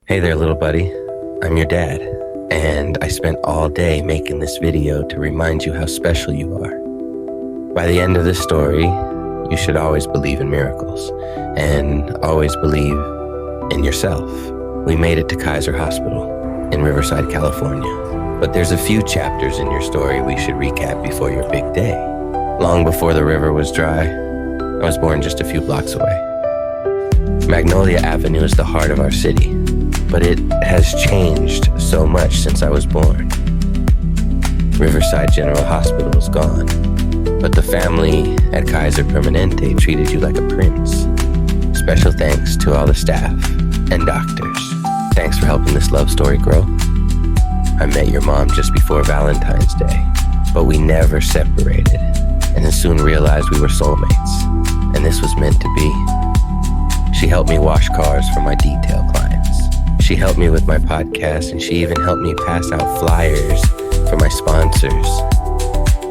Hey there, little buddy. I'm your dad, and I spent all day making this video to remind you how special you are. By the end of this story, you should always believe in miracles and always believe in yourself. We made it to Kaiser Hospital in Riverside, California. But there's a few chapters in your story we should recap before your big day. Long before the river was dry, I was born just a few blocks away. Magnolia Avenue is the heart of our city, but it has changed so much since I was born. Riverside General Hospital is gone, but the family at Kaiser Permanente treated you like a prince. Special thanks to all the staff and doctors. Thanks for helping this love story grow. I met your mom just before Valentine's Day, but we never separated, and then soon realized we were soulmates, and this was meant to be. She helped me wash cars for my detail clients. She helped me with my podcast, and she even helped me pass out flyers for my sponsors.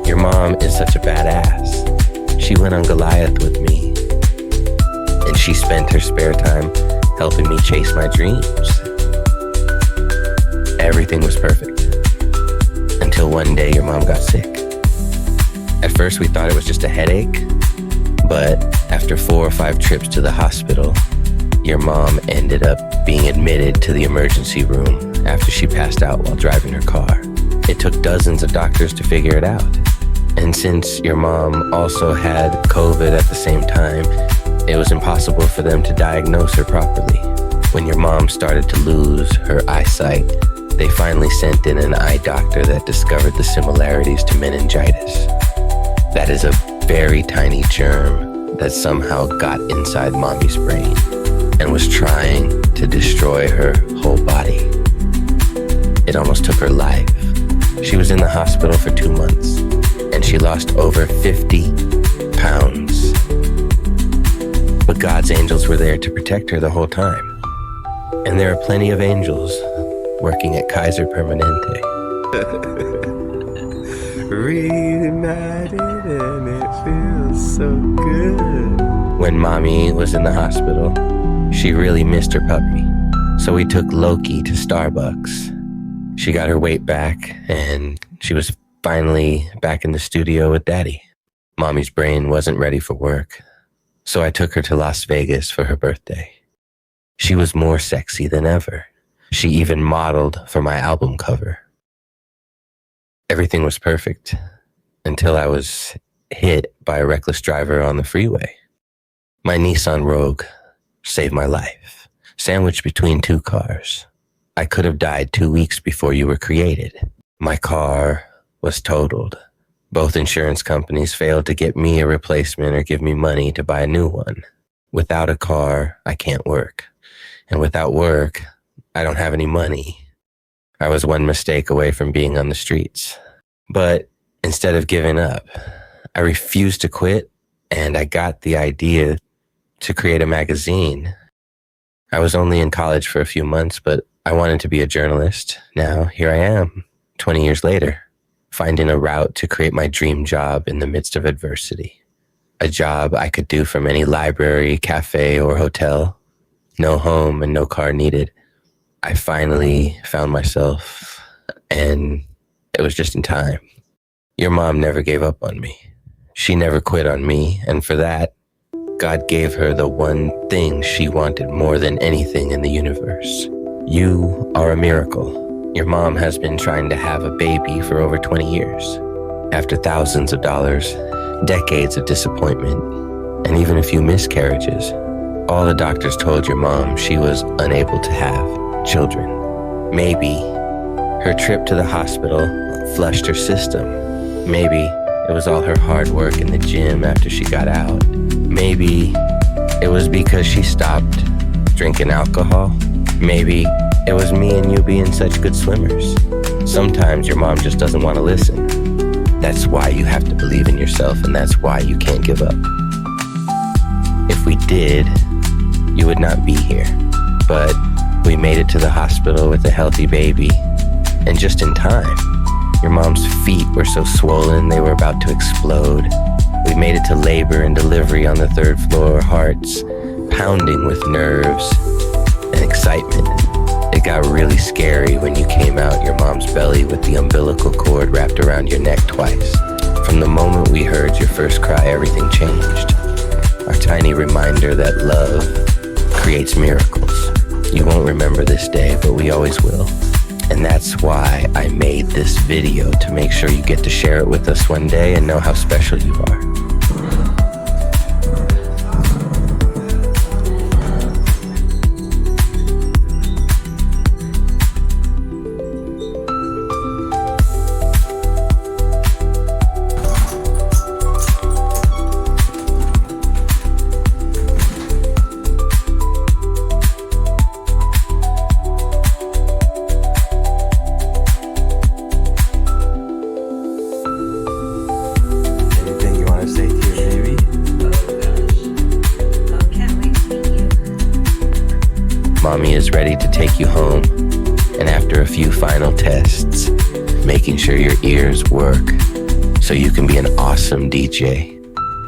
Your mom is such a badass. She went on Goliath with me, and she spent her spare time helping me chase my dreams. Everything was perfect until one day your mom got sick. At first we thought it was just a headache, but after 4 or 5 trips to the hospital, your mom ended up being admitted to the emergency room after she passed out while driving her car. It took dozens of doctors to figure it out. And since your mom also had COVID at the same time, it was impossible for them to diagnose her properly. When your mom started to lose her eyesight, they finally sent in an eye doctor that discovered the similarities to meningitis. That is a very tiny germ that somehow got inside mommy's brain and was trying to destroy her whole body. It almost took her life. She was in the hospital for 2 months, and she lost over 50 pounds. But God's angels were there to protect her the whole time. And there are plenty of angels working at Kaiser Permanente. Reunited and it feels so good. When mommy was in the hospital, she really missed her puppy. So we took Loki to Starbucks. She got her weight back, and she was finally back in the studio with Daddy. Mommy's brain wasn't ready for work, so I took her to Las Vegas for her birthday. She was more sexy than ever. She even modeled for my album cover. Everything was perfect until I was hit by a reckless driver on the freeway. My Nissan Rogue saved my life, sandwiched between 2 cars. I could have died 2 weeks before you were created. My car was totaled. Both insurance companies failed to get me a replacement or give me money to buy a new one. Without a car, I can't work. And without work, I don't have any money. I was one mistake away from being on the streets. But instead of giving up, I refused to quit, and I got the idea to create a magazine. I was only in college for a few months, but I wanted to be a journalist. Now, here I am, 20 years later, finding a route to create my dream job in the midst of adversity. A job I could do from any library, cafe, or hotel. No home and no car needed. I finally found myself, and it was just in time. Your mom never gave up on me. She never quit on me, and for that, God gave her the one thing she wanted more than anything in the universe. You are a miracle. Your mom has been trying to have a baby for over 20 years. After thousands of dollars, decades of disappointment, and even a few miscarriages, all the doctors told your mom she was unable to have children. Maybe her trip to the hospital flushed her system. Maybe it was all her hard work in the gym after she got out. Maybe it was because she stopped drinking alcohol. Maybe it was me and you being such good swimmers. Sometimes your mom just doesn't want to listen. That's why you have to believe in yourself, and that's why you can't give up. If we did, you would not be here. But we made it to the hospital with a healthy baby, and just in time. Your mom's feet were so swollen they were about to explode. We made it to labor and delivery on the 3rd floor, hearts pounding with nerves and excitement. got really scary when you came out your mom's belly with the umbilical cord wrapped around your neck twice. From the moment we heard your first cry, everything changed. Our tiny reminder that love creates miracles. You won't remember this day, but we always will. And that's why I made this video, to make sure you get to share it with us one day and know how special you are. Mommy is ready to take you home, and after a few final tests, making sure your ears work so you can be an awesome DJ,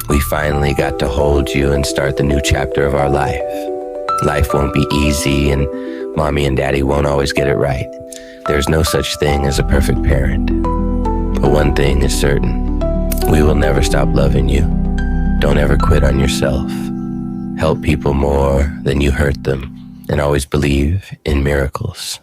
we finally got to hold you and start the new chapter of our life. Life won't be easy, and Mommy and Daddy won't always get it right. There's no such thing as a perfect parent. But one thing is certain: we will never stop loving you. Don't ever quit on yourself. Help people more than you hurt them. And always believe in miracles.